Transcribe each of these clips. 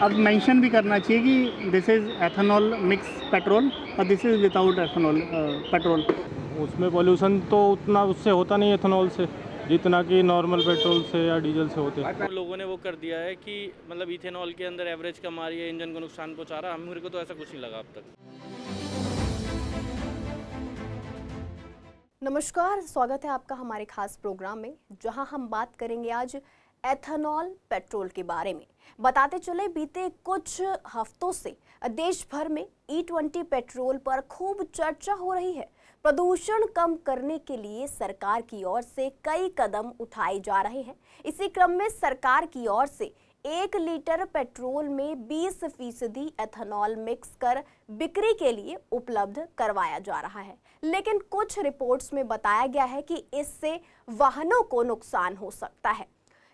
अब मेंशन भी करना चाहिए कि this is ethanol mix petrol और this is without ethanol petrol. उसमें पोल्यूशन तो उतना उससे होता नहीं एथेनॉल से जितना कि नॉर्मल पेट्रोल से या डीजल से होते हैं। लोगों ने वो कर दिया है कि मतलब इथेनॉल के अंदर एवरेज कम आ रही है, इंजन को नुकसान पहुंचा रहा है। मेरे को तो ऐसा कुछ नहीं लगा अब तक। नमस्कार, स्वागत है आपका हमारे खास प्रोग्राम में, जहां हम बात करेंगे आज एथेनॉल पेट्रोल के बारे में। बताते चले बीते कुछ हफ्तों से देश भर में E20 पेट्रोल पर खूब चर्चा हो रही है। प्रदूषण कम करने के लिए सरकार की ओर से कई कदम उठाए जा रहे हैं। इसी क्रम में सरकार की ओर से 1 लीटर पेट्रोल में 20% एथेनॉल मिक्स कर बिक्री के लिए उपलब्ध करवाया जा रहा है। लेकिन कुछ रिपोर्ट्स में बताया गया है कि इससे वाहनों को नुकसान हो सकता है।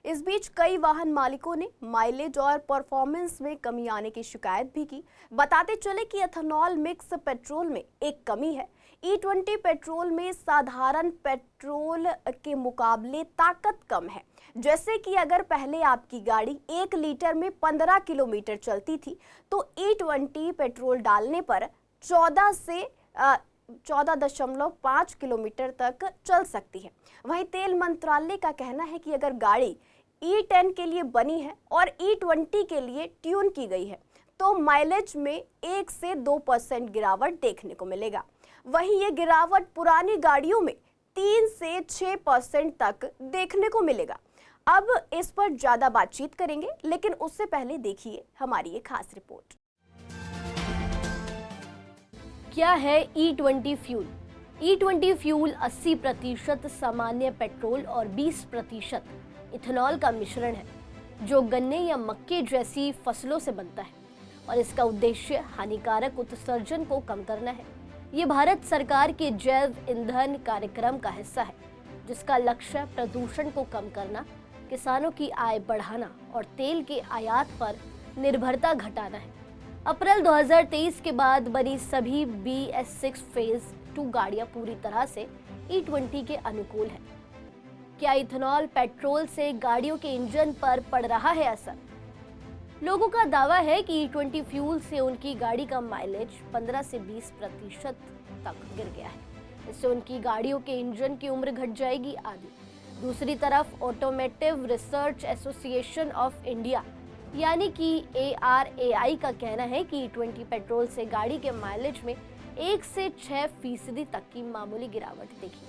इस बीच कई वाहन मालिकों ने माइलेज और परफॉर्मेंस में कमी आने की शिकायत भी की। बताते चले कि एथेनॉल मिक्स पेट्रोल में एक कमी है। E20 पेट्रोल में साधारण पेट्रोल के मुकाबले ताकत कम है। जैसे कि अगर पहले आपकी गाड़ी 1 लीटर में 15 किलोमीटर चलती थी, तो E20 पेट्रोल डालने पर 14.5 किलोमीटर तक चल सकती है। वहीं तेल मंत्रालय का कहना है कि अगर गाड़ी E10 के लिए बनी है और E20 के लिए ट्यून की गई है, तो माइलेज में 1 से 2% गिरावट देखने को मिलेगा। वहीं ये गिरावट पुरानी गाड़ियों में 3 से 6% तक देखने को मिलेगा। अब इस पर ज्यादा बातचीत करेंगे, लेकिन उससे पहले देखिए हमारी ये खास रिपोर्ट। क्या है E20 फ्यूल? E20 फ्यूल 80% सामान्य पेट्रोल और 20% इथेनॉल का मिश्रण है, जो गन्ने या मक्के जैसी फसलों से बनता है और इसका उद्देश्य हानिकारक उत्सर्जन को कम करना है। ये भारत सरकार के जैव ईंधन कार्यक्रम का हिस्सा है, जिसका लक्ष्य प्रदूषण को कम करना, किसानों की आय बढ़ाना और तेल के आयात पर निर्भरता घटाना है। अप्रैल 2023 के बाद बनी सभी BS6 फेज 2 गाड़ियां पूरी तरह से E20 के अनुकूल है। क्या इथेनॉल पेट्रोल से गाड़ियों के इंजन पर पड़ रहा है असर? लोगों का दावा है कि E20 फ्यूल से उनकी गाड़ी का माइलेज 15 से 20% तक गिर गया है। इससे उनकी गाड़ियों के इंजन की उम्र घट जाएगी आधी। दूसरी तरफ automotive research association of India यानी कि ARAI का कहना है कि E20 पेट्रोल से गाड़ी के माइलेज में 1 से 6% तक की मामूली गिरावट देखी।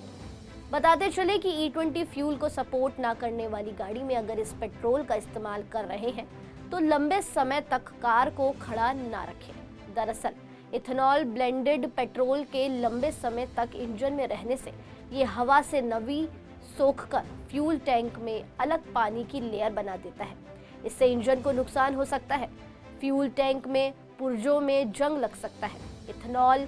बताते चले कि E20 फ्यूल को सपोर्ट ना करने वाली गाड़ी में अगर इस पेट्रोल का इस्तेमाल कर रहे हैं, तो लंबे समय तक कार को खड़ा ना रखें। दरअसल इथेनॉल ब्लेंडेड पेट्रोल के लंबे समय तक इंजन में रहने से ये हवा से नमी सोखकर फ्यूल टैंक में अलग पानी की लेयर बना देता है। इससे इंजन को नुकसान हो सकता है। फ्यूल टैंक में पुर्जों में जंग लग सकता है। इथेनॉल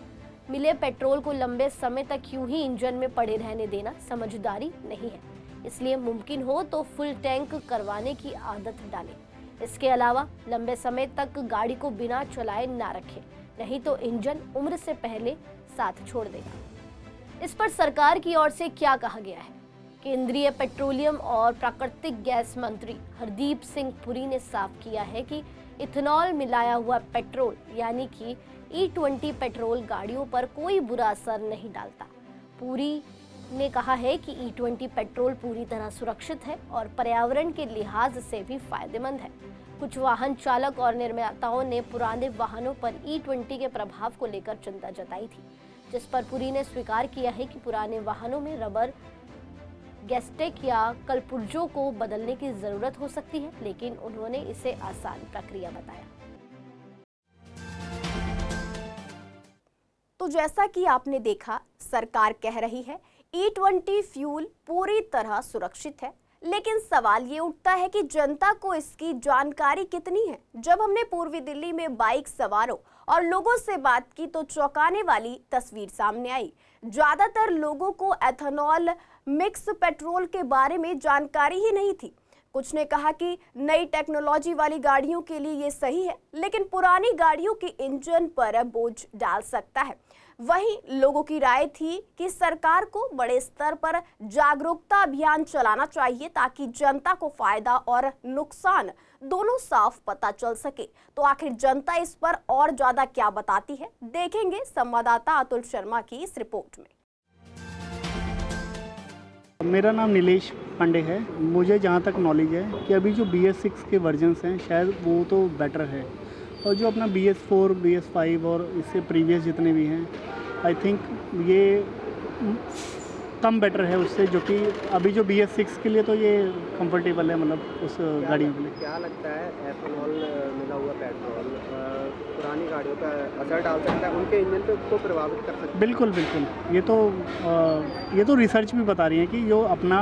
मिले पेट्रोल को लंबे समय तक यूं ही इंजन में पड़े रहने देना समझदारी नहीं है। इसलिए मुमकिन हो तो फुल टैंक करवाने की आदत डालें। इसके अलावा लंबे समय तक गाड़ी को बिना चलाए ना रखें, नहीं तो इंजन उम्र से पहले साथ छोड़ देगा। इस पर सरकार की ओर से क्या कहा गया है? केंद्रीय पेट्रोलियम और प्राकृतिक गैस मंत्री हरदीप सिंह पुरी ने साफ किया है कि इथेनॉल मिलाया हुआ पेट्रोल यानी कि E20 पेट्रोल गाड़ियों पर कोई बुरा असर नहीं डालता। पुरी ने कहा है कि E20 पेट्रोल पूरी तरह सुरक्षित है और पर्यावरण के लिहाज से भी फायदेमंद है। कुछ वाहन चालक और निर्माताओं ने पुराने वाहनों पर E20 के प्रभाव को लेकर चिंता जताई थी, जिस पर पुरी ने स्वीकार किया है कि पुराने वाहनों में रबर गैस्टेक या कलपुर्जों को बदलने की जरूरत हो सकती है, लेकिन उन्होंने इसे आसान प्रक्रिया बताया। तो जैसा कि आपने देखा, सरकार कह रही है E20 फ्यूल पूरी तरह सुरक्षित है, लेकिन सवाल ये उठता है कि जनता को इसकी जानकारी कितनी है। जब हमने पूर्वी दिल्ली में बाइक सवारों और लोगों से बात की तो चौंकाने वाली तस्वीर सामने आई। ज्यादातर लोगों को एथेनॉल मिक्स पेट्रोल के बारे में जानकारी ही नहीं थी। कुछ ने कहा कि नई टेक्नोलॉजी वाली गाड़ियों के लिए ये सही है, लेकिन पुरानी गाड़ियों के इंजन पर बोझ डाल सकता है। वहीं लोगों की राय थी कि सरकार को बड़े स्तर पर जागरूकता अभियान चलाना चाहिए ताकि जनता को फायदा और नुकसान दोनों साफ पता चल सके। तो आखिर जनता इस पर और ज्यादा क्या बताती है, देखेंगे संवाददाता अतुल शर्मा की इस रिपोर्ट में। मेरा नाम नीलेश पांडे है। मुझे जहाँ तक नॉलेज है कि अभी जो BS6 के वर्जन्स हैं शायद वो तो बेटर है, और जो अपना BS4, BS5 और इससे प्रीवियस जितने भी हैं आई थिंक ये कम बेटर है उससे, जो कि अभी जो BS6 के लिए तो ये कंफर्टेबल है, मतलब उस गाड़ियों के लिए। क्या लगता है एथेनॉल मिला हुआ पेट्रोल पुरानी गाड़ियों पर असर डाल सकता है, उनके इंजन पे को प्रभावित कर सकता है? बिल्कुल बिल्कुल, ये तो रिसर्च भी बता रही है कि जो अपना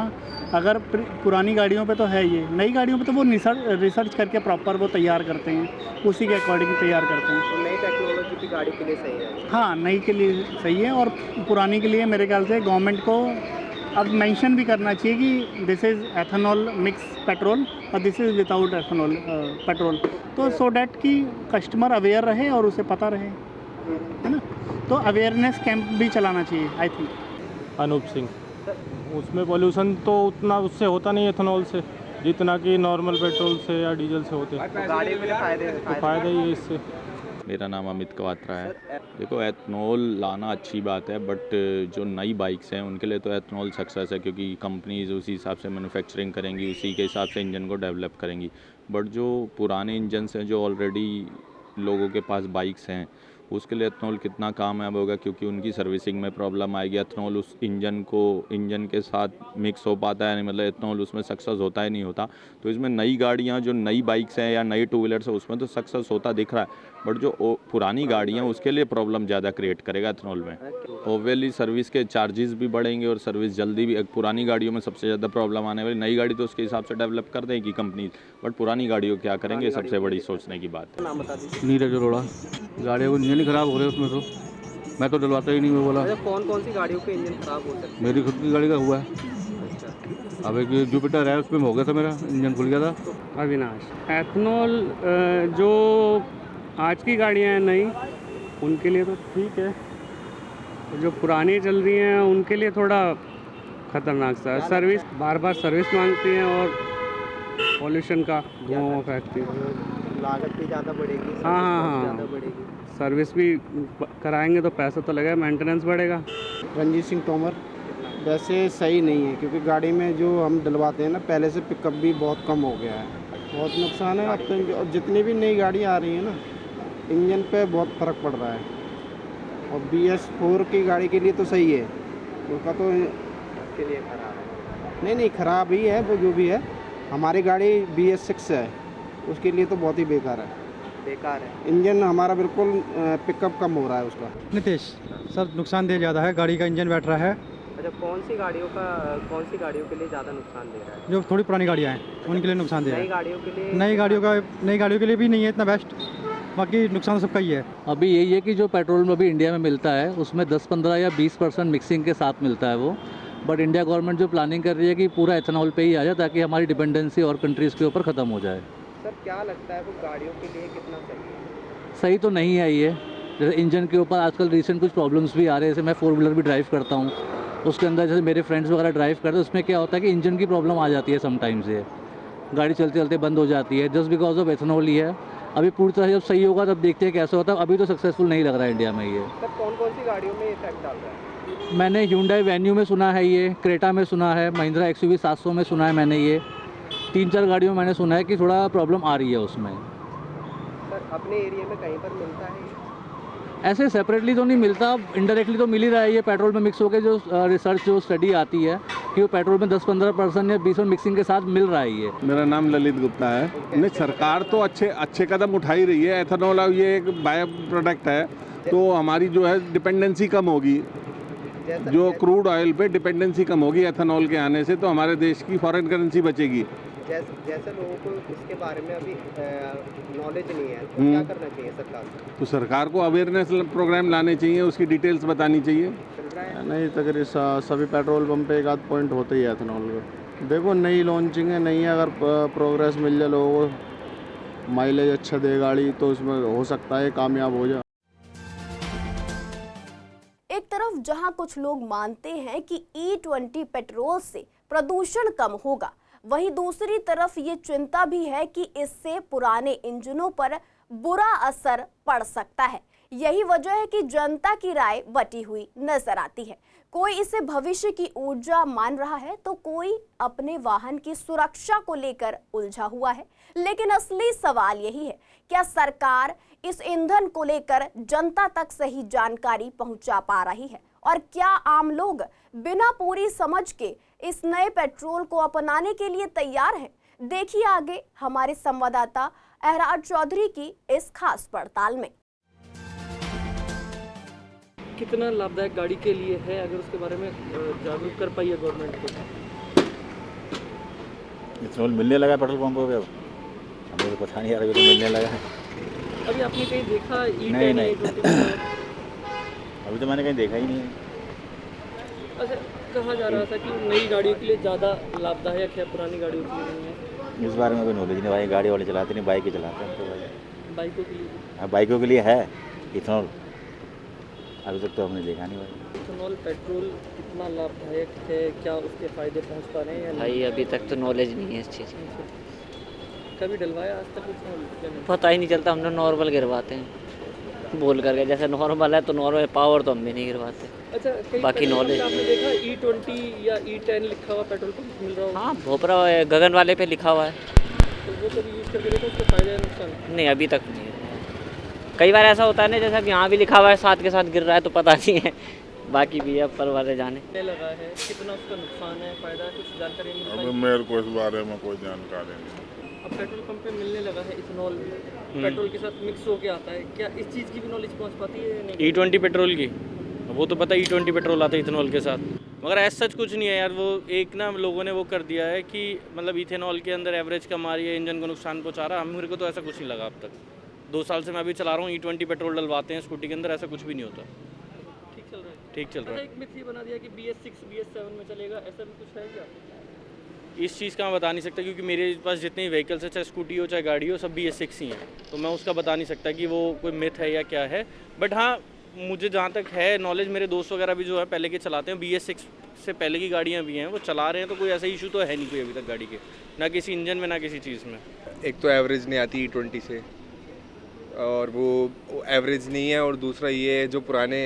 अगर पुरानी गाड़ियों पे तो है, ये नई गाड़ियों पे तो वो रिसर्च करके प्रॉपर वो तैयार करते हैं, उसी के अकॉर्डिंग तैयार करते हैं। तो नई टेक्नोलॉजी की गाड़ी के लिए सही है? हाँ, नई के लिए सही है, और पुरानी के लिए मेरे ख्याल से गवर्नमेंट को अब मेंशन भी करना चाहिए कि this is ethanol mix petrol और this is without ethanol petrol, तो सो डैट कि कस्टमर अवेयर रहे और उसे पता रहे, है ना। तो अवेयरनेस कैंप भी चलाना चाहिए आई थिंक। अनूप सिंह। उसमें पोल्यूशन तो उतना उससे होता नहीं एथेनॉल से, जितना कि नॉर्मल पेट्रोल से या डीजल से होते हैं। तो गाड़ी के लिए फ़ायदा ही है इससे। मेरा नाम अमित कवात्रा है। देखो, एथनॉल लाना अच्छी बात है, बट जो नई बाइक्स हैं उनके लिए तो एथनॉल सक्सेस है, क्योंकि कंपनीज उसी हिसाब से मैन्युफैक्चरिंग करेंगी, उसी के हिसाब से इंजन को डेवलप करेंगी। बट जो पुराने इंजन्स हैं, जो ऑलरेडी लोगों के पास बाइक्स हैं, उसके लिए एथनॉल कितना कामयाब होगा, क्योंकि उनकी सर्विसिंग में प्रॉब्लम आएगी। एथनॉल उस इंजन के साथ मिक्स हो पाता है नहीं, मतलब एथनॉल उसमें सक्सेस होता ही नहीं होता। तो इसमें नई गाड़ियाँ जो नई बाइक्स हैं या नई टू व्हीलर्स हैं उसमें तो सक्सेस होता दिख रहा है, बट जो पुरानी गाड़ियाँ उसके लिए प्रॉब्लम ज़्यादा क्रिएट करेगा एथनॉल में। ओवरली सर्विस के चार्जेस भी बढ़ेंगे और सर्विस जल्दी भी। पुरानी गाड़ियों में सबसे ज़्यादा प्रॉब्लम आने वाली, नई गाड़ी तो उसके हिसाब से डेवलप कर देगी कंपनी, बट पुरानी गाड़ियों क्या करेंगे, सबसे बड़ी सोचने की बात है। नाम बता दीजिए। नीरज अरोड़ा। गाड़ियों के इंजन खराब हो रहे हैं उसमें, तो मैं तो डलवाता ही नहीं, मैं बोला। अच्छा, कौन सी गाड़ियों के इंजन खराब हो सकते हैं? मेरी खुद की गाड़ी का हुआ है। अच्छा, अब एक जुपिटर है, उसमें हो गया था, मेरा इंजन खुल गया था। अविनाश। एथनॉल जो आज की गाड़ियाँ हैं नई, उनके लिए तो ठीक है, जो पुरानी चल रही हैं उनके लिए थोड़ा खतरनाक सा है। सर्विस बार बार सर्विस मांगती हैं और पॉल्यूशन का धुआं फैक्ट्री, लागत भी ज़्यादा बढ़ेगी। हाँ, ज़्यादा बढ़ेगी। सर्विस भी कराएंगे तो पैसा तो लगेगा, मेंटेनेंस बढ़ेगा। रंजीत सिंह तोमर। वैसे सही नहीं है, क्योंकि गाड़ी में जो हम डलवाते हैं ना, पहले से पिकअप भी बहुत कम हो गया है, बहुत नुकसान है। अब तो और जितनी भी नई गाड़ियाँ आ रही हैं ना, इंजन पे बहुत फ़र्क पड़ रहा है। और BS4 की गाड़ी के लिए तो सही है, उसका तो के लिए खराब है। नहीं ख़राब ही है, वो जो भी है। हमारी गाड़ी BS6 है, उसके लिए तो बहुत ही बेकार है। इंजन हमारा बिल्कुल पिकअप कम हो रहा है उसका। नितेश सर, नुकसानदेह ज़्यादा है, गाड़ी का इंजन बैठ रहा है। अच्छा, कौन सी गाड़ियों के लिए ज़्यादा नुकसान दे रहा है? जो थोड़ी पुरानी गाड़ियाँ हैं उनके लिए नुकसान दे रहा है। नई गाड़ियों के लिए? नई गाड़ियों के लिए भी नहीं है इतना बेस्ट, बाकी नुकसान सबका ही है। अभी यही है कि जो पेट्रोल में अभी इंडिया में मिलता है उसमें 10-15 या 20% मिक्सिंग के साथ मिलता है वो, बट इंडिया गवर्नमेंट जो प्लानिंग कर रही है कि पूरा एथेनॉल पे ही आ जाए, ताकि हमारी डिपेंडेंसी और कंट्रीज़ के ऊपर ख़त्म हो जाए। सर, क्या लगता है वो गाड़ियों के लिए कितना सही है? सही तो नहीं है ये। जैसे इंजन के ऊपर आजकल रिसेंट कुछ प्रॉब्लम्स भी आ रहे हैं, जैसे मैं 4 व्हीलर भी ड्राइव करता हूँ, उसके अंदर जैसे मेरे फ्रेंड्स वगैरह ड्राइव करते हैं, उसमें क्या होता है कि इंजन की प्रॉब्लम आ जाती है समटाइम्स, ये गाड़ी चलते चलते बंद हो जाती है, जस्ट बिकॉज ऑफ एथेनॉल ही है। अभी पूरी तरह जब सही होगा तब देखते हैं कैसा होता है, अभी तो सक्सेसफुल नहीं लग रहा है इंडिया में ये। सर, कौन सी गाड़ियों में इफेक्ट डाल रहा है? मैंने Hyundai वेन्यू में सुना है, ये क्रेटा में सुना है, महिंद्रा XUV 700 में सुना है मैंने, ये 3-4 गाड़ियों में मैंने सुना है कि थोड़ा प्रॉब्लम आ रही है उसमें। सर, अपने एरिया में कहीं पर मिलता है? ऐसे सेपरेटली तो नहीं मिलता, इनडायरेक्टली तो मिल ही रहा है ये पेट्रोल में मिक्स होकर। जो रिसर्च जो स्टडी आती है कि वो पेट्रोल में 10-15% या 20% मिक्सिंग के साथ मिल रहा है ये। मेरा नाम ललित गुप्ता है। नहीं, सरकार तो अच्छे कदम उठा ही रही है। एथेनॉल ये एक बायो प्रोडक्ट है, तो हमारी जो है डिपेंडेंसी कम होगी, जो क्रूड ऑयल पे डिपेंडेंसी कम होगी एथेनॉल के आने से, तो हमारे देश की फॉरेन करेंसी बचेगी। जैसे लोगों को इसके बारे में अभी नॉलेज नहीं है, तो क्या करना चाहिए सरकार को? तो सरकार को अवेयरनेस प्रोग्राम लाने चाहिए, उसकी डिटेल्स बतानी चाहिए। नहीं, तकरीबन सभी पेट्रोल पंप पे एक आध पॉइंट होते ही है एथेनॉल का। देखो, नई लॉन्चिंग है, नहीं है, अगर प्रोग्रेस मिल जाए लोगों को, माइलेज अच्छा दे गाड़ी, तो उसमें हो सकता है कामयाब हो जाए। जहां कुछ लोग मानते हैं कि E20 पेट्रोल से प्रदूषण कम होगा, वहीं दूसरी तरफ ये चिंता भी है कि इससे पुराने इंजनों पर बुरा असर पड़ सकता है। यही वजह है कि जनता की राय बटी हुई नजर आती है। कोई इसे भविष्य की ऊर्जा मान रहा है तो कोई अपने वाहन की सुरक्षा को लेकर उलझा हुआ है। लेकिन असली सवाल यही है, क्या सरकार इस ईंधन को लेकर जनता तक सही जानकारी पहुंचा पा रही है और क्या आम लोग बिना पूरी समझ के इस नए पेट्रोल को अपनाने के लिए तैयार हैं? देखिए आगे हमारे संवाददाता एहराज चौधरी की इस खास पड़ताल में। कितना लाभदायक गाड़ी के लिए है, अगर उसके बारे में जागरूक कर पाई है गवर्नमेंट को? इथेनॉल मिलने लगा पेट्रोल पंपों पे, अब हमें तो पता नहीं यार, अभी तो मिलने लगा है। अभी आपने कहीं देखा नहीं नहीं, अभी तो मैंने कहीं देखा ही नहीं है। अच्छा, कहा जा रहा था कि नई गाड़ियों के लिए ज़्यादा लाभदायक है, पुरानी गाड़ियों के लिए नहीं है। इस बारे में कोई नॉलेज नहीं भाई, गाड़ी वाले चलाते नहीं, बाइक ही चलाते हैं तो भाई। बाइकों के लिए? हाँ, बाइकों के लिए है इथेनॉल, अभी तक तो हमने देखा नहीं भाई। इथेनॉल पेट्रोल कितना लाभदायक है, क्या उसके फ़ायदे पहुंच पा रहे हैं या भाई अभी तक तो नॉलेज नहीं है इस चीज़ की। कभी डलवाया आज तक इथेनॉल? पता ही नहीं चलता, हम लोग नॉर्मल गिरवाते हैं बोल करके, जैसे नॉर्मल है तो नॉर्मल, पावर तो हम भी नहीं गिरवाते। अच्छा, बाकी नॉलेज आपने देखा E20 या E10 लिखा हुआ पेट्रोल पंप मिल रहा हो? हाँ, भोपरा गगन वाले पे लिखा हुआ है। तो वो कभी यूज़ करके देखो, उसके फायदे हैं नुकसान? नहीं, अभी तक नहीं। कई बार ऐसा होता है ना, जैसे अब यहाँ भी लिखा हुआ है साथ के साथ गिर रहा है तो पता नहीं है, बाकी भी अब पर वाले जाने लगा है। कितना उसका नुकसान है, फायदा है, कुछ जानकारी मिल पाई? अब मेरे को इस बारे में कोई जानकारी नहीं। अब पेट्रोल पंप पे मिलने लगा है इथेनॉल, पेट्रोल के साथ मिक्स होके आता है, क्या इस चीज़ की भी नॉलेज पहुंच पाती है या नहीं? E20 पेट्रोल की वो तो पता, E20 पेट्रोल आता है इथेनॉल के साथ, मगर ऐसा सच कुछ नहीं है यार। वो एक ना लोगों ने वो कर दिया है कि मतलब इथेनॉल के अंदर एवरेज कम आ रही है, इंजन को नुकसान पहुँचा रहा है। मेरे को तो ऐसा कुछ नहीं लगा अब तक। 2 साल से मैं अभी चला रहा हूँ, E20 पेट्रोल डलवाते हैं स्कूटी के अंदर, ऐसा कुछ भी नहीं होता। ठीक चल रहा है? ठीक चल रहा है। एक मिथ ये बना दिया कि BS6 BS7 में चलेगा, ऐसा भी कुछ है क्या? इस चीज़ का मैं बता नहीं सकता, क्योंकि मेरे पास जितने व्हीकल्स है, चाहे स्कूटी हो चाहे गाड़ी हो, सब BS6 ही हैं, तो मैं उसका बता नहीं सकता कि वो कोई मिथ है या क्या है। बट हाँ, मुझे जहाँ तक है नॉलेज, मेरे दोस्त वगैरह भी जो है पहले के चलाते हैं, BS6 से पहले की गाड़ियाँ भी हैं, वो चला रहे हैं, तो कोई ऐसा इशू तो है नहीं कोई अभी तक गाड़ी के, ना किसी इंजन में ना किसी चीज़ में। एक तो एवरेज नहीं आती E20 से, और वो एवरेज नहीं है, और दूसरा ये है जो पुराने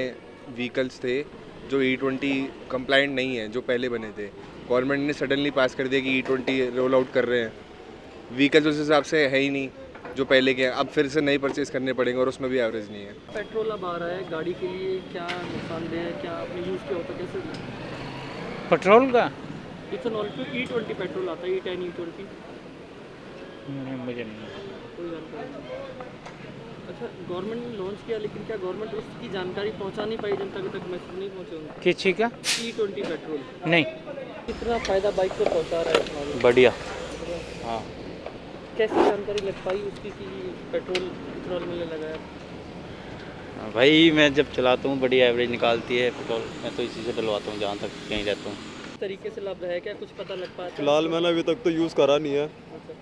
व्हीकल्स थे जो E20 कंप्लाइंट नहीं है, जो पहले बने थे, गवर्नमेंट ने सडनली पास कर दिया कि E20 रोल आउट कर रहे हैं। व्हीकल्स उस हिसाब से है ही नहीं जो पहले के हैं, अब फिर से नए परचेज करने पड़ेंगे और उसमें भी एवरेज नहीं है। पेट्रोल अब आ रहा है गाड़ी के लिए, क्या नुकसानदेह है, क्या आपने यूज़ किया होता, कैसे पेट्रोल का? इथेनॉल पे E20 पेट्रोल आता है, E10 E20? मुझे नहीं कोई जानकारी नहीं। अच्छा, गवर्नमेंट ने लॉन्च किया, लेकिन क्या गवर्नमेंट उसकी जानकारी पहुंचा नहीं पाई जनता तक, मैसेज नहीं पहुंचे उनको? किस चीज़ का? E20 पेट्रोल नहीं। कितना फ़ायदा बाइक को पहुंचा रहा है इथेनॉल? बढ़िया। हाँ। कैसी जानकारी लग पाई उसकी कि पेट्रोल इथेनॉल मिलने लगा है? भाई मैं जब चलाता हूँ बड़ी एवरेज निकालती है पेट्रोल, मैं तो इसी से डलवाता हूँ जहाँ तक कहीं रहता हूँ। किस तरीके से लाभदायक है, कुछ पता लग पाता है? फिलहाल मैंने अभी तक तो यूज़ करा नहीं है,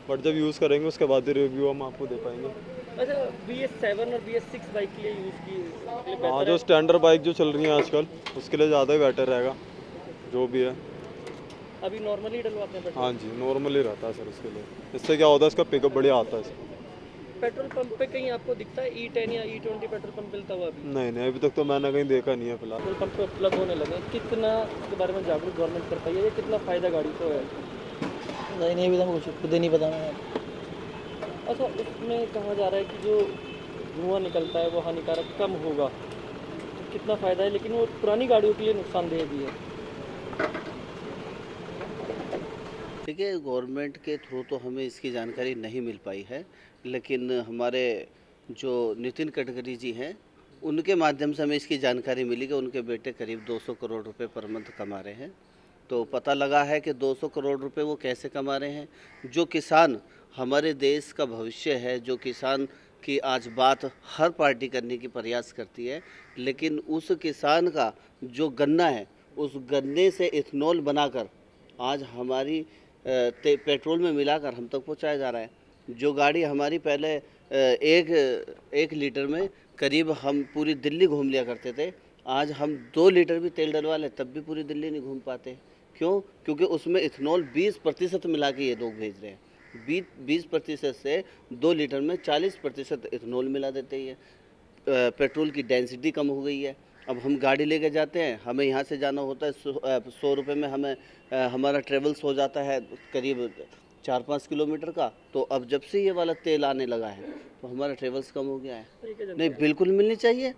बट जब यूज़ करेंगे उसके बाद ही रिव्यू हम आपको दे पाएंगे। अच्छा, BS7 और BS6 बाइक के लिए यूज़ की? हाँ, जो स्टैंडर्ड बाइक जो चल रही हैं आजकल उसके लिए ज़्यादा ही बेटर रहेगा, जो भी है। अभी नॉर्मली डलवाते हैं पेट्रोल? हाँ जी, नॉर्मल ही रहता है सर उसके लिए। इससे क्या होता है, इसका पिकअप बढ़िया आता है। पेट्रोल पंप पे कहीं आपको दिखता है E10 या E20 पेट्रोल पंप मिलता हुआ अभी? नहीं, अभी तक तो मैंने कहीं देखा नहीं है फिलहाल। पेट्रोल पंप पे उपलब्ध होने लगे, कितना इसके बारे में जागरूक गवर्नमेंट कर पाई है, कितना फ़ायदा गाड़ी को है? नहीं, अभी तो मुझे खुद ही नहीं पता मैं। अच्छा, इसमें कहा जा रहा है कि जो धुआं निकलता है वो हानिकारक कम होगा, तो कितना फ़ायदा है, लेकिन वो पुरानी गाड़ियों के लिए नुकसानदेह भी है। देखिए, गवर्नमेंट के थ्रू तो हमें इसकी जानकारी नहीं मिल पाई है, लेकिन हमारे जो नितिन गडकरी जी हैं उनके माध्यम से हमें इसकी जानकारी मिली कि उनके बेटे करीब 200 करोड़ रुपए पर मंथ कमा रहे हैं। तो पता लगा है कि 200 करोड़ रुपए वो कैसे कमा रहे हैं। जो किसान हमारे देश का भविष्य है, जो किसान की आज बात हर पार्टी करने की प्रयास करती है, लेकिन उस किसान का जो गन्ना है, उस गन्ने से इथेनॉल बनाकर आज हमारी पेट्रोल में मिलाकर हम तक पहुंचाया जा रहा है। जो गाड़ी हमारी पहले एक लीटर में करीब हम पूरी दिल्ली घूम लिया करते थे, आज हम 2 लीटर भी तेल डलवा लें तब भी पूरी दिल्ली नहीं घूम पाते। क्यों? क्योंकि उसमें इथेनॉल 20% मिला के ये लोग भेज रहे हैं। 20% से 2 लीटर में 40% इथेनॉल मिला देते हैं। पेट्रोल की डेंसिटी कम हो गई है। अब हम गाड़ी लेके जाते हैं, हमें यहाँ से जाना होता है 100 रुपये में हमें हमारा ट्रेवल्स हो जाता है करीब 4-5 किलोमीटर का। तो अब जब से ये वाला तेल आने लगा है तो हमारा ट्रेवल्स कम हो गया है। नहीं, बिल्कुल मिलनी चाहिए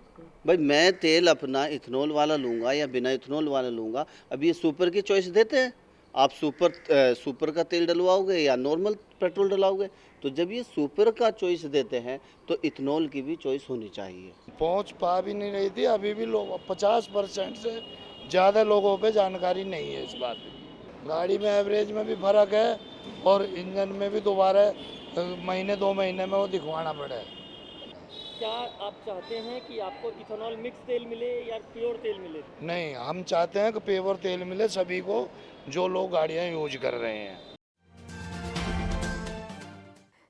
भाई। मैं तेल अपना इथेनॉल वाला लूँगा या बिना इथेनॉल वाला लूँगा। अब ये सुपर की चॉइस देते हैं, आप सुपर का तेल डलवाओगे या नॉर्मल पेट्रोल डलवाओगे। तो जब ये सुपर का चॉइस देते हैं तो इथेनॉल की भी चॉइस होनी चाहिए। पहुंच पा भी नहीं रही थी, अभी भी लोग 50% से ज़्यादा लोगों पे जानकारी नहीं है इस बात की। गाड़ी में एवरेज में भी फर्क है और इंजन में भी दोबारा महीने 2 महीने में वो दिखवाना पड़े। क्या आप चाहते हैं कि आपको इथेनॉल मिक्स तेल मिले या प्योर तेल मिले? नहीं, हम चाहते हैं कि प्योर तेल मिले सभी को जो लोग गाड़ियाँ यूज कर रहे हैं।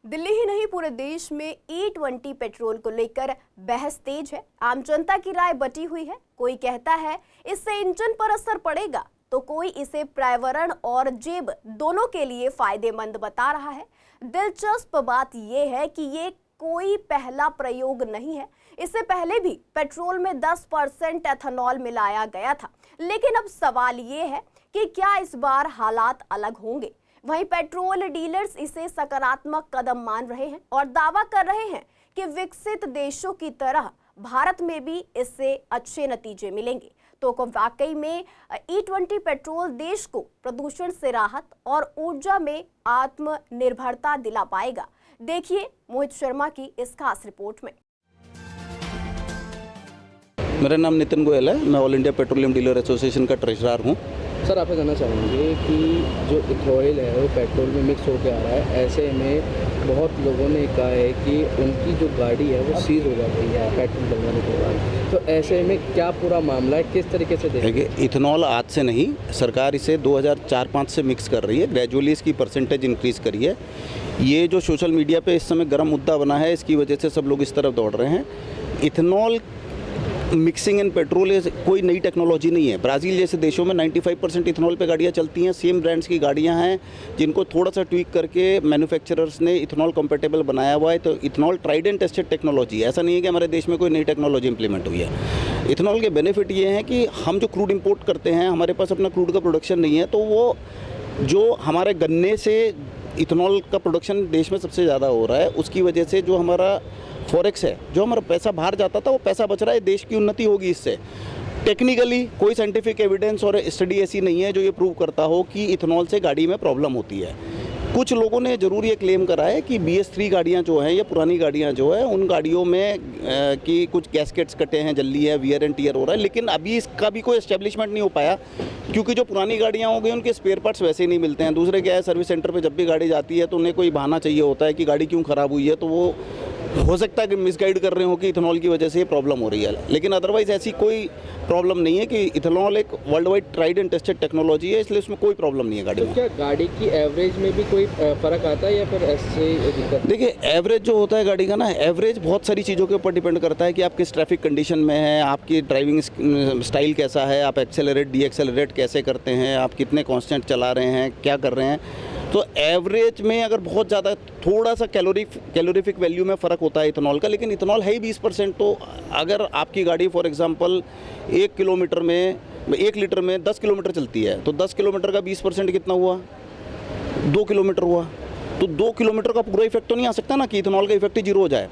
दिल्ली ही नहीं पूरे देश में E20 पेट्रोल को लेकर बहस तेज है। आम जनता की राय बटी हुई है। कोई कहता है इससे इंजन पर असर पड़ेगा तो कोई इसे पर्यावरण और जेब दोनों के लिए फायदेमंद बता रहा है। दिलचस्प बात यह है कि ये कोई पहला प्रयोग नहीं है। इससे पहले भी पेट्रोल में 10% एथेनॉल मिलाया गया था। लेकिन अब सवाल ये है कि क्या इस बार हालात अलग होंगे। वहीं पेट्रोल डीलर्स इसे सकारात्मक कदम मान रहे हैं और दावा कर रहे हैं कि विकसित देशों की तरह भारत में भी इससे अच्छे नतीजे मिलेंगे। तो वाकई में E20 पेट्रोल देश को प्रदूषण से राहत और ऊर्जा में आत्मनिर्भरता दिला पाएगा। देखिए मोहित शर्मा की इस खास रिपोर्ट में। मेरा नाम नितिन गोयल है, मैं all India petroleum dealer association का ट्रेजरर हूँ। सर, आपसे जानना चाहूँगे कि जो इथेनॉल है वो पेट्रोल में मिक्स होकर आ रहा है। ऐसे में बहुत लोगों ने कहा है कि उनकी जो गाड़ी है वो सीज हो जाती है पेट्रोल डलवाने के बाद। तो ऐसे में क्या पूरा मामला है, किस तरीके से देखिए? इथेनॉल आज से नहीं, सरकार इसे 2004-05 से मिक्स कर रही है। ग्रेजुअली इसकी परसेंटेज इंक्रीज़ करी है। ये जो सोशल मीडिया पे इस समय गर्म मुद्दा बना है, इसकी वजह से सब लोग इस तरफ दौड़ रहे हैं। इथेनॉल मिक्सिंग इन पेट्रोल कोई नई टेक्नोलॉजी नहीं है। ब्राज़ील जैसे देशों में 95% इथेनॉल पे गाड़ियाँ चलती हैं। सेम ब्रांड्स की गाड़ियाँ हैं जिनको थोड़ा सा ट्वीक करके मैन्युफैक्चरर्स ने इथेनॉल कंपैटिबल बनाया हुआ है। तो ethanol tried and tested technology है। ऐसा नहीं है कि हमारे देश में कोई नई टेक्नोलॉजी इंप्लीमेंट हुई है। इथेनॉल के बेनिफिट ये हैं कि हम जो क्रूड इंपोर्ट करते हैं, हमारे पास अपना क्रूड का प्रोडक्शन नहीं है, तो वो जो हमारे गन्ने से इथेनॉल का प्रोडक्शन देश में सबसे ज़्यादा हो रहा है। उसकी वजह से जो हमारा फॉरेक्स है, जो हमारा पैसा बाहर जाता था वो पैसा बच रहा है। देश की उन्नति होगी इससे। टेक्निकली कोई साइंटिफिक एविडेंस और स्टडी ऐसी नहीं है जो ये प्रूव करता हो कि इथेनॉल से गाड़ी में प्रॉब्लम होती है। कुछ लोगों ने ज़रूर ये क्लेम करा है कि BS3 गाड़ियाँ जो हैं या पुरानी गाड़ियाँ जो है, उन गाड़ियों में कि कुछ गैस्केट्स कटे हैं, जल्दी है, वियर एंड टियर हो रहा है। लेकिन अभी इसका भी कोई एस्टेब्लिशमेंट नहीं हो पाया, क्योंकि जो पुरानी गाड़ियाँ हो गई उनके स्पेयर पार्ट्स वैसे ही नहीं मिलते हैं। दूसरे क्या है, सर्विस सेंटर पे जब भी गाड़ी जाती है तो उन्हें कोई बहाना चाहिए होता है कि गाड़ी क्यों ख़राब हुई है। तो वो हो सकता है कि मिसगाइड कर रहे हो कि इथेनॉल की वजह से ये प्रॉब्लम हो रही है। लेकिन अदरवाइज ऐसी कोई प्रॉब्लम नहीं है कि इथेनॉल एक world wide tried and tested technology है, इसलिए उसमें कोई प्रॉब्लम नहीं है गाड़ी में। क्या गाड़ी की एवरेज में भी कोई फ़र्क आता है या फिर ऐसे दिक्कत? देखिए, एवरेज जो होता है गाड़ी का ना, एवरेज बहुत सारी चीज़ों के ऊपर डिपेंड करता है कि आप किस ट्रैफिक कंडीशन में हैं, आपकी ड्राइविंग स्टाइल कैसा है, आप एक्सेलरेट डीएक्सेलरेट कैसे करते हैं, आप कितने कांस्टेंट चला रहे हैं, क्या कर रहे हैं। तो एवरेज में अगर बहुत ज़्यादा थोड़ा सा कैलोरीफिक वैल्यू में फ़र्क होता है इथेनॉल का, लेकिन इथेनॉल है ही 20%। तो अगर आपकी गाड़ी फॉर एग्जांपल 1 लीटर में 10 किलोमीटर चलती है, तो 10 किलोमीटर का 20% कितना हुआ? 2 किलोमीटर हुआ। तो 2 किलोमीटर का पूरा इफेक्ट तो नहीं आ सकता ना कि इथेनॉल का इफेक्ट ही 0 हो जाए।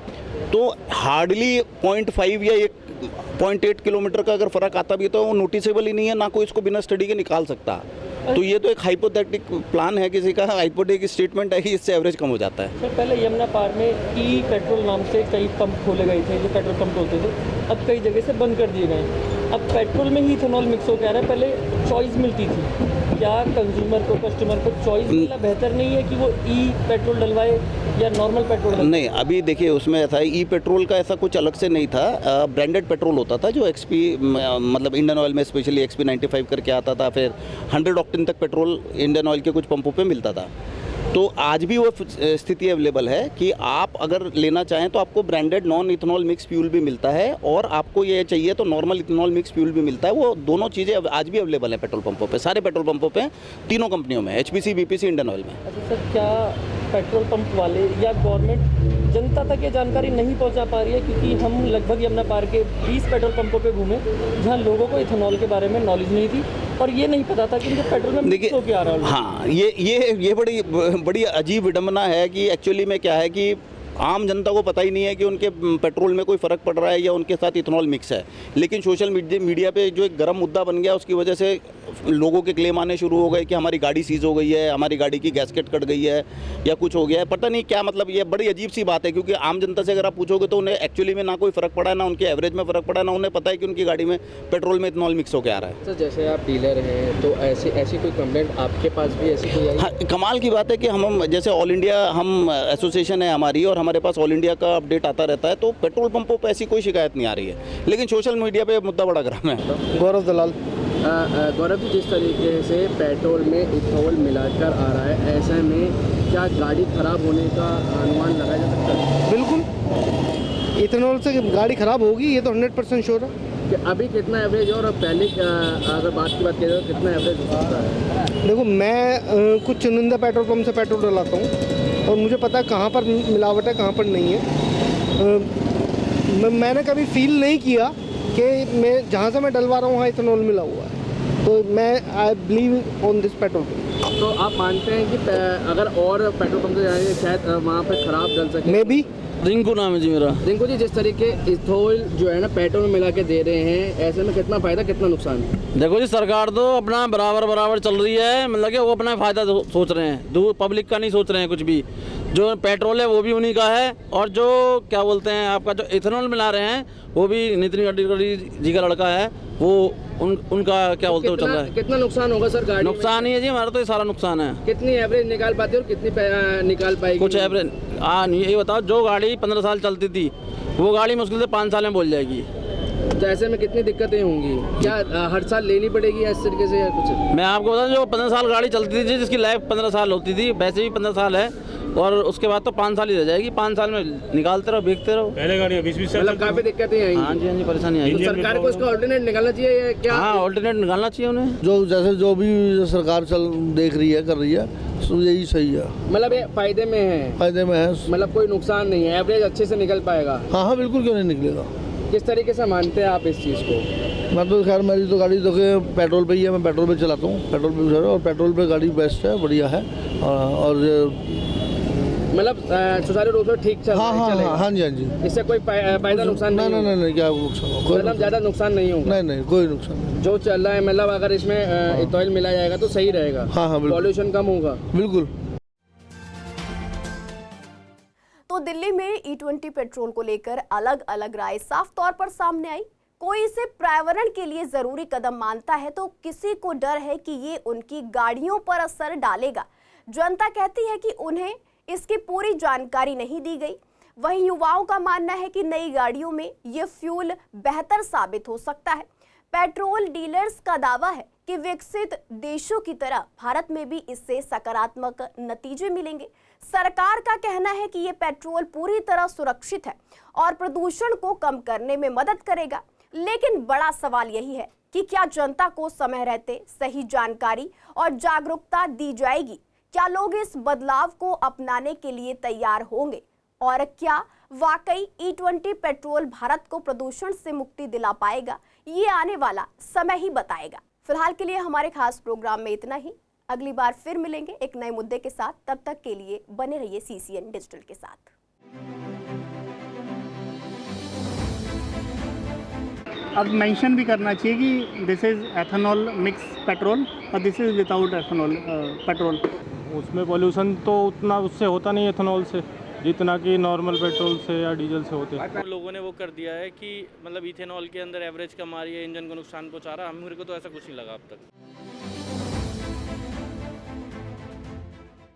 तो हार्डली 0.5 या 1.8 किलोमीटर का अगर फ़र्क आता भी तो वो नोटिसेबल ही नहीं है, ना कोई इसको बिना स्टडी के निकाल सकता। तो ये तो एक हाइपोथेटिक प्लान है, किसी का हाइपोथेटिक स्टेटमेंट है कि इससे एवरेज कम हो जाता है। सर, पहले यमुना पार में ई पेट्रोल नाम से कई पंप खोले गए थे, जो पेट्रोल पंप होते थे, अब कई जगह से बंद कर दिए गए। अब पेट्रोल में ही इथेनॉल मिक्स हो गया है। पहले चॉइस मिलती थी, क्या कंज्यूमर को, कस्टमर को चॉइस मिलना बेहतर नहीं है कि वो ई पेट्रोल डलवाए या नॉर्मल पेट्रोल डलवाए? नहीं, अभी देखिए उसमें ऐसा है, ई पेट्रोल का ऐसा कुछ अलग से नहीं था। ब्रांडेड पेट्रोल होता था जो XP मतलब इंडियन ऑयल में स्पेशली XP 95 करके आता था। फिर 100 ऑक्टेन तक पेट्रोल इंडियन ऑयल के कुछ पंपों पे मिलता था। तो आज भी वो स्थिति अवेलेबल है कि आप अगर लेना चाहें तो आपको branded non ethanol mix fuel भी मिलता है, और आपको ये चाहिए तो नॉर्मल इथेनॉल मिक्स फ्यूल भी मिलता है। वो दोनों चीज़ें आज भी अवेलेबल है पेट्रोल पंपों पे, सारे पेट्रोल पंपों पे, तीनों कंपनियों में, HPC, BPC, इंडियन ऑयल में। अच्छा सर, क्या पेट्रोल पंप वाले या गवर्नमेंट जनता तक ये जानकारी नहीं पहुंचा पा रही है? क्योंकि हम लगभग यमुना पार के 20 पेट्रोल पंपों पे घूमे जहां लोगों को इथेनॉल के बारे में नॉलेज नहीं थी और ये नहीं पता था कि उनके पेट्रोल में मिक्स होके आ रहा है। हाँ, ये बड़ी अजीब विडंबना है कि एक्चुअली में क्या है कि आम जनता को पता ही नहीं है कि उनके पेट्रोल में कोई फ़र्क पड़ रहा है या उनके साथ इथेनॉल मिक्स है। लेकिन सोशल मीडिया पे जो एक गर्म मुद्दा बन गया, उसकी वजह से लोगों के क्लेम आने शुरू हो गए कि हमारी गाड़ी सीज हो गई है, हमारी गाड़ी की गैसकेट कट गई है या कुछ हो गया है। पता नहीं क्या मतलब, ये बड़ी अजीब सी बात है, क्योंकि आम जनता से अगर आप पूछोगे तो उन्हें एक्चुअली में ना कोई फ़र्क पड़ा है, ना उनके एवरेज में फ़र्क पड़ा है, ना उन्हें पता है कि उनकी गाड़ी में पेट्रोल में इथेनॉल मिक्स होकर आ रहा है। सर, जैसे आप डीलर हैं तो ऐसी कोई कंप्लेंट आपके पास भी ऐसी कोई आई? हाँ, कमाल की बात है कि हम जैसे ऑल इंडिया हम एसोसिएशन है हमारी, और हमारे पास ऑल इंडिया का अपडेट आता रहता है, तो पेट्रोल पंपों पर ऐसी कोई शिकायत नहीं आ रही है। लेकिन सोशल मीडिया पे मुद्दा बड़ा गर्म है। गौरव दलाल। गौरव जी, जिस तरीके से पेट्रोल में इथेनॉल मिलाकर आ रहा है, ऐसे में क्या गाड़ी खराब होने का अनुमान लगाया जा सकता है? बिल्कुल, इथेनॉल से गाड़ी खराब होगी, ये तो 100% श्योर है। कि अभी कितना एवरेज है और पहले अगर बात की बात करें तो कितना एवरेज हो सकता है? देखो, मैं कुछ चुनिंदा पेट्रोल पंप से पेट्रोल डलाता हूँ और मुझे पता है कहाँ पर मिलावट है, कहाँ पर नहीं है। मैंने कभी फील नहीं किया कि मैं जहाँ से मैं डलवा रहा हूँ वहाँ इथेनॉल मिला हुआ है, तो मैं I believe on this petrol pump. तो आप मानते हैं कि अगर और पेट्रोल पंप से जाएंगे शायद वहाँ पर खराब डल सके? May be. रिंकू नाम है जी मेरा। रिंकू जी, जिस तरीके इथेनॉल जो है ना पेट्रोल में मिला के दे रहे हैं, ऐसे में कितना फ़ायदा कितना नुकसान? देखो जी, सरकार तो अपना बराबर चल रही है, मतलब कि वो अपना फ़ायदा सोच रहे हैं, दूर पब्लिक का नहीं सोच रहे हैं कुछ भी। जो पेट्रोल है वो भी उन्हीं का है, और जो क्या बोलते हैं आपका जो इथेनॉल मिला रहे हैं वो भी नितिन गडकरी जी का लड़का है, वो उनका क्या बोलते हैं वो चल रहा है। कितना नुकसान होगा सर गाड़ी? नुकसान ही है जी, हमारा तो ये सारा नुकसान है। कितनी एवरेज निकाल पाती है और कितनी निकाल पाएगी? कुछ एवरेज ये बताओ, जो गाड़ी 15 साल चलती थी वो गाड़ी मुश्किल से 5 साल में बोल जाएगी। तो ऐसे में कितनी दिक्कतें होंगी? क्या हर साल लेनी पड़ेगी इस तरीके से या कुछ? मैं आपको बताऊं, जो 15 साल गाड़ी चलती थी, जिसकी लाइफ 15 साल होती थी, वैसे भी 15 साल है, और उसके बाद तो 5 साल ही रह जाएगी। 5 साल में निकालते रहो, बेचते रहो। पहले गाड़ी 20-20 साल काफ़ी दिक्कतें आएंगी। हाँ जी, परेशानी आएगी। तो सरकार को इसका ऑल्टरनेट निकालना चाहिए क्या? हाँ, ऑल्टरनेट निकालना चाहिए उन्हें। जो भी सरकार देख रही है, कर रही है, तो यही सही है। मतलब ये फायदे में है? फायदे में है, मतलब कोई नुकसान नहीं है, एवरेज अच्छे से निकल पाएगा? हाँ, बिल्कुल, क्यों नहीं निकलेगा। किस तरीके से मानते हैं आप इस चीज़ को? मैं तो खैर, मेरी तो गाड़ी देखिए पेट्रोल पे ही है, मैं पेट्रोल पे चलाता हूँ, पेट्रोल पे और पेट्रोल पे गाड़ी बेस्ट है, बढ़िया है, और मतलब सुचारू रूप से ठीक चल रहा है? हाँ जी। इससे कोई फायदा नुकसान नहीं, क्या नुकसान? मतलब ज़्यादा नुकसान नहीं होगा? नहीं, कोई नुकसान नहीं। जो चल रहा है, मतलब अगर इसमें इथेनॉल मिला जाएगा तो सही रहेगा? हाँ, पॉल्यूशन कम होगा? बिल्कुल। तो दिल्ली में E20 पेट्रोल को लेकर अलग अलग राय साफ तौर पर सामने आई। कोई इसे पर्यावरण के लिए जरूरी कदम मानता है तो किसी को डर है कि ये उनकी गाड़ियों पर असर डालेगा। जनता कहती है कि उन्हें इसकी पूरी जानकारी नहीं दी गई। वहीं युवाओं का मानना है कि नई गाड़ियों में ये फ्यूल बेहतर साबित हो सकता है। पेट्रोल डीलर्स का दावा है कि विकसित देशों की तरह भारत में भी इससे सकारात्मक नतीजे मिलेंगे। सरकार का कहना है कि ये पेट्रोल पूरी तरह सुरक्षित है और प्रदूषण को कम करने में मदद करेगा। लेकिन बड़ा सवाल यही है कि क्या जनता को समय रहते सही जानकारी और जागरूकता दी जाएगी? क्या लोग इस बदलाव को अपनाने के लिए तैयार होंगे? और क्या वाकई E20 पेट्रोल भारत को प्रदूषण से मुक्ति दिला पाएगा? ये आने वाला समय ही बताएगा। फिलहाल के लिए हमारे खास प्रोग्राम में इतना ही। अगली बार फिर मिलेंगे एक नए मुद्दे के साथ। तब तक के लिए बने रहिए CCN डिजिटल के साथ। अब मेंशन भी करना चाहिए कि this is ethanol mix petrol और this is without ethanol petrol. उसमें पॉल्यूशन तो उतना उससे होता नहीं एथेनॉल से, जितना कि नॉर्मल पेट्रोल से या डीजल से होते हैं। लोगों ने वो कर दिया है कि मतलब इथेनॉल के अंदर एवरेज कम आ रही है, इंजन को नुकसान पहुंचा रहा है। मेरे को तो ऐसा कुछ नहीं लगा अब तक।